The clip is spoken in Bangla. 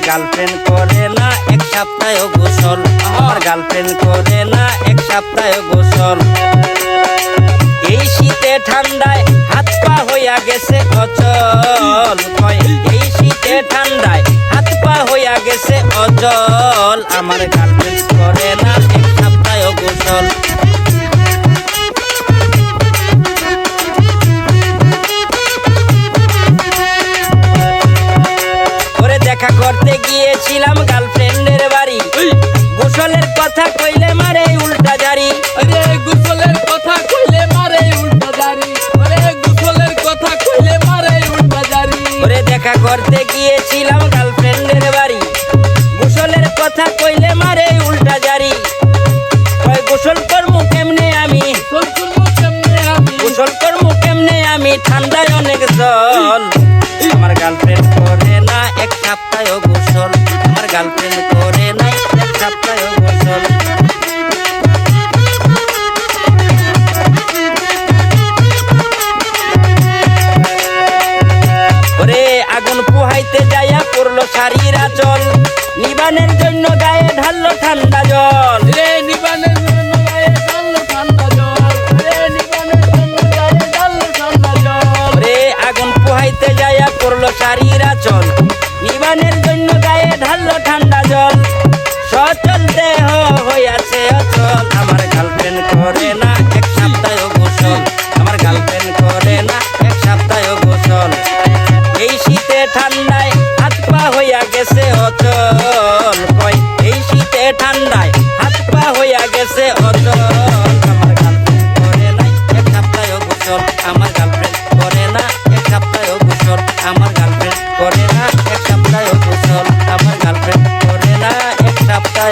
গার্লফ্রেন্ড করে না এক সপ্তাহ গোসল, আমার গার্লফ্রেন্ড করে না এক সপ্তাহ গোসল। এই শীতে ঠান্ডায় হাত পা হইয়া গেছে অচল, এই শীতে ঠান্ডায় হাত পা হইয়া গেছে অচল, আমার গার্লফ্রেন্ড করে না এক সপ্তাহ গোসল। দেখা করতে গিয়েছিলাম গার্লফ্রেন্ডের বাড়ি, গোসলের কথা কইলে মারে উল্টা জারি, গোসলের কথা কইলে মারে উল্টা জারি, গোসলের কথা কইলে মারে উল্টা জারি। ওরে দেখা করতে গিয়েছিলাম গার্লফ্রেন্ডের বাড়ি, গোসলের কথা কইলে মারে উল্টা জারি। গোসল করমু কেমনে আমি, গোসল করমু কেমনে আমি, ঠান্ডায় অনেক জল, আমার গার্লফ্রেন্ড করে না এক সপ্তাহ গোসল, আমার গার্লফ্রেন্ড করে না এক সপ্তাহ গোসল। ওরে আগুন পোহাইতে যাইয়া পড়লো শাড়ির আঁচল, নিবানের জন্য গায়ে ঢাললো ঠান্ডা জল, নিবানের জন্য গায়ে ঢাললো ঠান্ডা জল, নিবানের জন্য গায়ে ঢাললো ঠান্ডা জল। ওরে আগুন পোহাইতে যাইয়া পড়লো শাড়ির আঁচল, নিবানের জন্য গায়ে ঢাললো ঠান্ডা জল, সচল দেহ হইয়াছে অচল, আমার গার্লফ্রেন্ড করে না এক সপ্তাহ গোসল, আমার গার্লফ্রেন্ড করে না এক সপ্তাহ গোসল। এই শীতে ঠান্ডায় হাত পা হইয়া গেছে অচল, এই শীতে ঠান্ডায় হাত পা হইয়া গেছে অচল, আমার গার্লফ্রেন্ড করে না এক সপ্তাহ গোসল, আমার গার্লফ্রেন্ড করে না এক সপ্তাহ গোসল, আমার গার্লফ্রেন্ড করে না এক সপ্তাহ গোসল, আমার গার্লফ্রেন্ড করে না এক সপ্তাহ